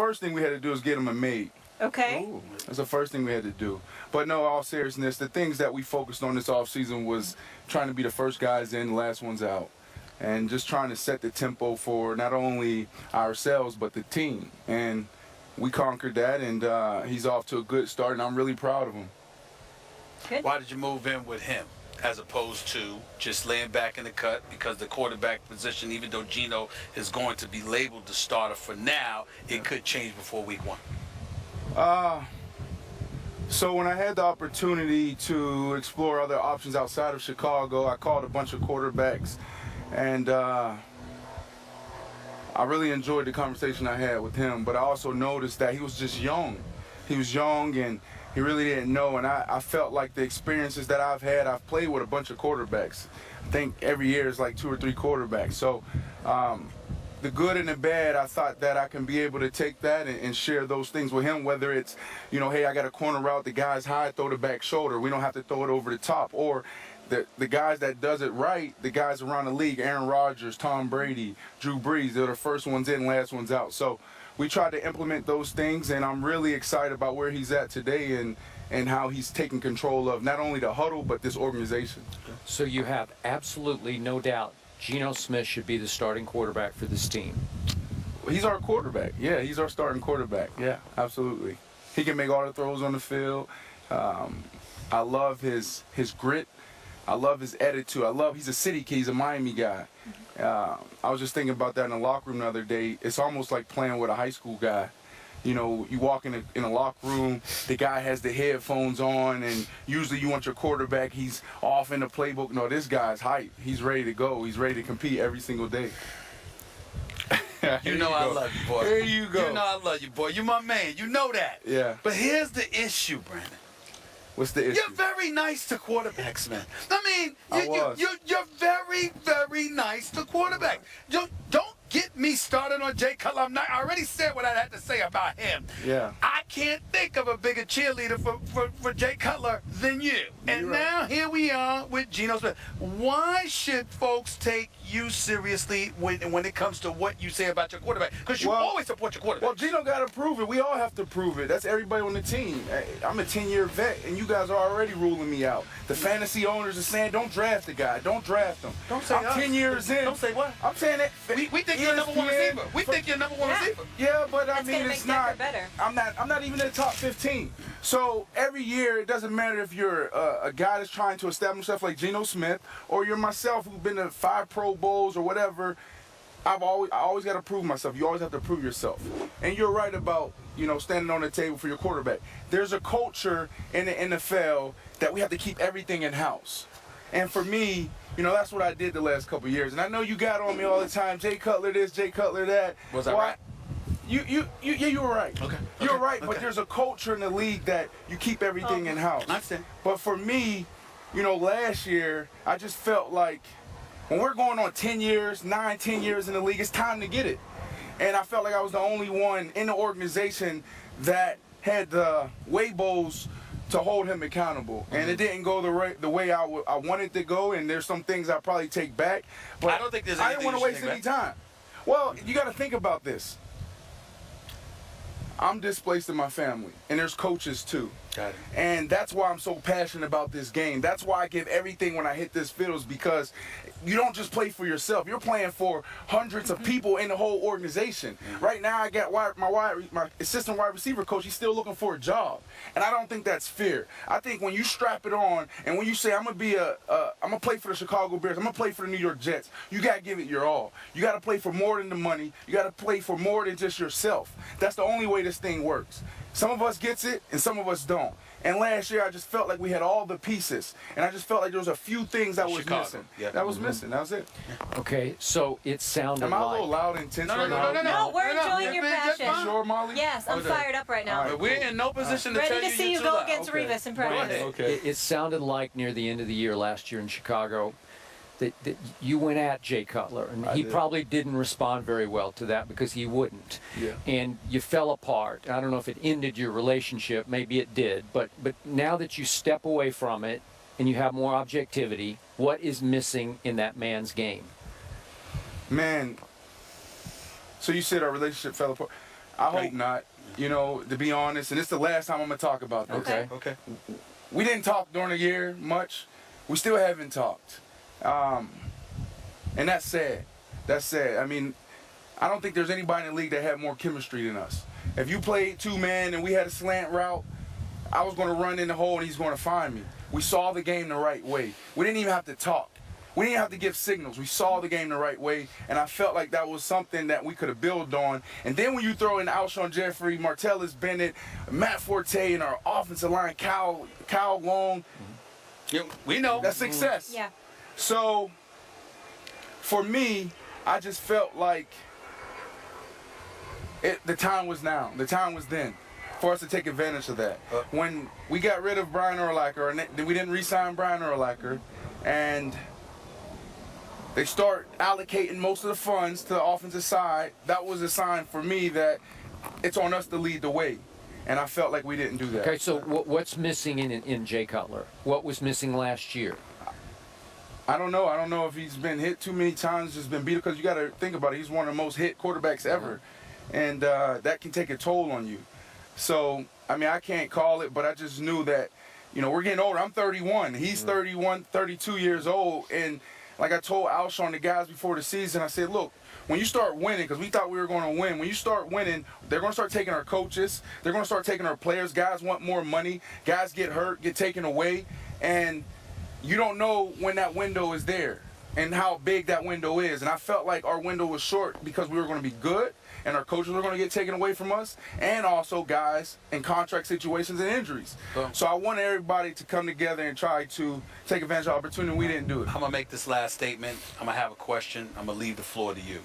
first thing we had to do is get him a maid. Okay. Ooh. That's the first thing we had to do. But no, all seriousness, the things that we focused on this offseason was trying to be the first guys in, the last ones out. And just trying to set the tempo for not only ourselves, but the team. And we conquered that, and he's off to a good start, and I'm really proud of him. Good. Why did you move in with him as opposed to just laying back in the cut? Because the quarterback position, even though Geno is going to be labeled the starter for now, it could change before week 1. So when I had the opportunity to explore other options outside of Chicago, I called a bunch of quarterbacks, and I really enjoyed the conversation I had with him. But I also noticed that he was just young. He was young, and he really didn't know. And I felt like the experiences that I've had, I've played with a bunch of quarterbacks. I think every year is like 2 or 3 quarterbacks. So the good and the bad, I thought that I can be able to take that and share those things with him, whether it's, hey, I got a corner route, the guy's high, throw the back shoulder. We don't have to throw it over the top. Or the guys that does it right, the guys around the league, Aaron Rodgers, Tom Brady, Drew Brees, they're the first ones in, last ones out. So we tried to implement those things, and I'm really excited about where he's at today and how he's taking control of not only the huddle, but this organization. So you have absolutely no doubt Geno Smith should be the starting quarterback for this team. He's our quarterback. Yeah, he's our starting quarterback. Yeah, absolutely. He can make all the throws on the field. I love his grit. I love his attitude. He's a city kid. He's a Miami guy. I was just thinking about that in the locker room the other day. It's almost like playing with a high school guy. You walk in a locker room, the guy has the headphones on, and usually you want your quarterback, he's off in the playbook. No, this guy's hype. He's ready to go. He's ready to compete every single day. I love you, boy. There you go. You know I love you, boy. You my man. You know that. Yeah. But here's the issue, Brandon. What's the issue? You're very nice to quarterbacks, man. I mean, you're very, very nice to quarterbacks. Don't get me started on Jay Cutler. I already said what I had to say about him. Yeah. I can't think of a bigger cheerleader for Jay Cutler than you. And now here we are with Geno Smith. Why should folks take you seriously when it comes to what you say about your quarterback? Because you always support your quarterback. Well, Geno got to prove it. We all have to prove it. That's everybody on the team. I'm a 10-year vet, and you guys are already ruling me out. The fantasy owners are saying, don't draft the guy. Don't draft him. Don't say I'm us. 10 years in. Don't say what? I'm saying that. We think you're number 1 receiver. We think you're number 1 receiver. Yeah, but I That's mean, gonna it's make not. Denver better. I'm not even in the top 15. So every year, it doesn't matter if you're a guy that's trying to establish himself like Geno Smith, or you're myself who's been to 5 Pro Bowls or whatever. I always got to prove myself. You always have to prove yourself. And you're right about standing on the table for your quarterback. There's a culture in the NFL that we have to keep everything in house. And for me, that's what I did the last couple of years. And I know you got on me all the time. Jay Cutler this, Jay Cutler that. Was I right? You were right. Okay. You're right, but there's a culture in the league that you keep everything in house. I understand. But for me, last year, I just felt like when we're going on 10 years in the league, it's time to get it. And I felt like I was the only one in the organization that had the Weibos to hold him accountable. And it didn't go the way I wanted to go, and there's some things I probably take back. But I don't think there's I anything didn't want to waste any time. Well, you got to think about this. I'm displaced in my family, and there's coaches too. Got it. And that's why I'm so passionate about this game. That's why I give everything when I hit this field, is because you don't just play for yourself. You're playing for hundreds of people in the whole organization. Right now, I got my assistant wide receiver coach. He's still looking for a job, and I don't think that's fair. I think when you strap it on, and when you say I'm gonna play for the Chicago Bears, I'm gonna play for the New York Jets, you gotta give it your all. You gotta play for more than the money. You gotta play for more than just yourself. That's the only way this thing works. Some of us gets it, and some of us don't. And last year, I just felt like we had all the pieces, and I just felt like there was a few things that was missing. Yeah. That was missing. That was it. Okay, so it sounded Am I a like... little loud and intense right now? No, we're enjoying your passion. You sure, Molly? Yes, I'm fired up right now. All right. We're in no position to tell Ready you to see you you're go too loud. against Revis in practice. Okay. It sounded like near the end of the year last year in Chicago that you went at Jay Cutler, and he probably didn't respond very well to that because he wouldn't. Yeah. And you fell apart. I don't know if it ended your relationship. Maybe it did. But now that you step away from it and you have more objectivity, what is missing in that man's game? Man, so you said our relationship fell apart. I hope not. You know, to be honest, and it's the last time I'm gonna talk about this. Okay. We didn't talk during the year much. We still haven't talked, and that's sad. That's sad. I mean, I don't think there's anybody in the league that had more chemistry than us. If you played 2-man and we had a slant route, I was going to run in the hole and he's going to find me. We saw the game the right way. We didn't even have to talk. We didn't have to give signals. We saw the game the right way, and I felt like that was something that we could have built on. And then when you throw in Alshon Jeffrey, Martellus Bennett, Matt Forte, and our offensive line, Kyle Long, We know. that's success. Yeah. So, for me, I just felt like the time was now. The time was then for us to take advantage of that. When we got rid of Brian Urlacher, and we didn't re-sign Brian Urlacher, and they start allocating most of the funds to the offensive side, that was a sign for me that it's on us to lead the way. And I felt like we didn't do that. Okay, so what's missing in Jay Cutler? What was missing last year? I don't know. I don't know if he's been hit too many times, just been beat, because you got to think about it. He's one of the most hit quarterbacks ever. And that can take a toll on you. So, I mean, I can't call it, but I just knew that, you know, we're getting older. I'm 31. He's 31, 32 years old. And like I told Alshon, the guys before the season, I said, look, when you start winning, because we thought we were going to win, when you start winning, they're going to start taking our coaches. They're going to start taking our players. Guys want more money. Guys get hurt, get taken away. And you don't know when that window is there and how big that window is. And I felt like our window was short because we were going to be good and our coaches were going to get taken away from us, and also guys in contract situations and injuries. So I wanted everybody to come together and try to take advantage of the opportunity. We didn't do it. I'm going to make this last statement. I'm going to have a question. I'm going to leave the floor to you.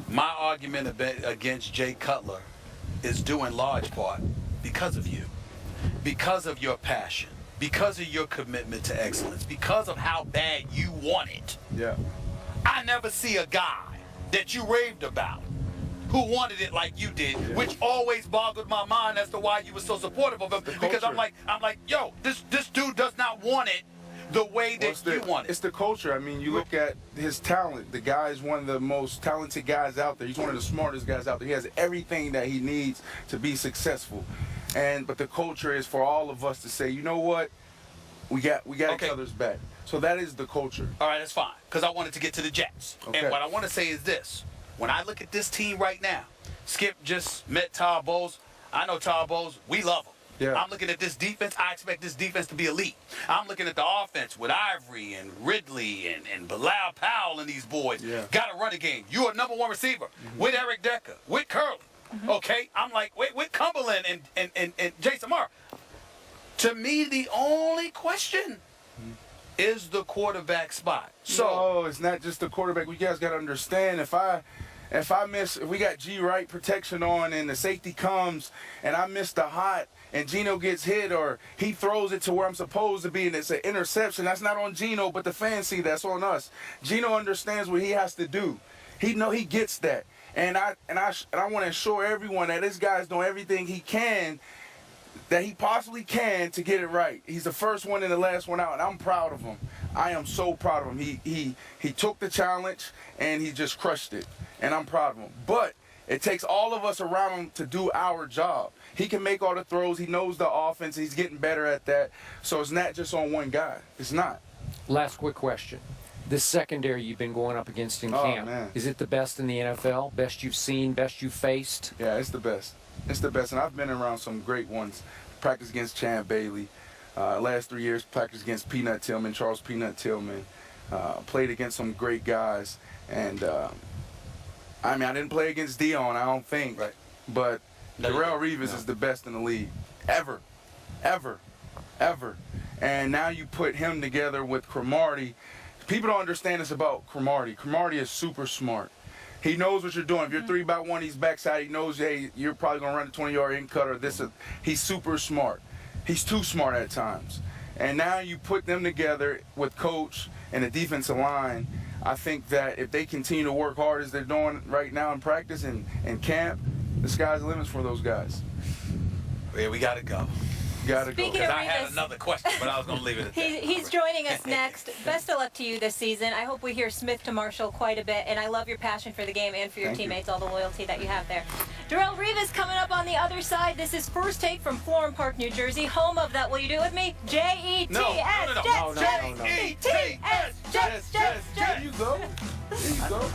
My argument against Jay Cutler is due in large part because of you, because of your passion, because of your commitment to excellence, because of how bad you want it. Yeah. I never see a guy that you raved about who wanted it like you did, which always boggled my mind as to why you were so supportive of him. Because I'm like, yo, this dude does not want it the way that you want it. It's the culture. I mean, you look at his talent. The guy is one of the most talented guys out there. He's one of the smartest guys out there. He has everything that he needs to be successful. But the culture is for all of us to say, you know what? We got each other's back. So that is the culture. All right, that's fine. Because I wanted to get to the Jets. Okay. And what I want to say is this. When I look at this team right now, Skip just met Todd Bowles. I know Todd Bowles. We love him. Yeah. I'm looking at this defense. I expect this defense to be elite. I'm looking at the offense with Ivory and Ridley and Bilal Powell and these boys. Yeah. Got to run a game. You're a number one receiver with Eric Decker, with Curley. Okay? I'm like, wait, with Cumberland and Jason Marr. To me, the only question is the quarterback spot. So no, it's not just the quarterback. You guys got to understand, if we got G right protection on and the safety comes and I miss the hot and Geno gets hit or he throws it to where I'm supposed to be and it's an interception, that's not on Geno, but the fans see that's on us. Geno understands what he has to do. He gets that. And I want to assure everyone that this guy's doing everything he can, that he possibly can, to get it right. He's the first one and the last one out, and I'm proud of him. I am so proud of him. He took the challenge and he just crushed it, and I'm proud of him. But it takes all of us around him to do our job. He can make all the throws. He knows the offense. He's getting better at that. So it's not just on one guy. It's not. Last quick question. This secondary you've been going up against in camp, man. is it the best in the NFL? Best you've seen? Best you've faced? Yeah, it's the best. It's the best, and I've been around some great ones. Practice against Champ Bailey. Last 3 years, practice against Peanut Tillman, Charles Peanut Tillman. Played against some great guys. And, I didn't play against Dion, I don't think. Right. But Darrelle Revis is the best in the league. Ever. Ever. Ever. And now you put him together with Cromartie. People don't understand this about Cromartie. Cromartie is super smart. He knows what you're doing. If you're 3-by-1, he's backside. He knows, hey, you're probably going to run a 20-yard in cut or this. He's super smart. He's too smart at times. And now you put them together with coach and the defensive line. I think that if they continue to work hard as they're doing right now in practice and camp, the sky's the limit for those guys. Yeah, we got to go. Gotta go. Speaking Because of I had Revis, another question, but I was going to leave it at that. he's joining us next. Best of luck to you this season. I hope we hear Smith to Marshall quite a bit, and I love your passion for the game and for your Thank you. teammates, all the loyalty that you have there. Darrelle Revis coming up on the other side. This is First Take from Florham Park, New Jersey, home of that. Will you do it with me? J-E-T-S. No. Jets, No, no, no, no. Jets, Jets, Jets, Jets, Jets. There you go. There you go.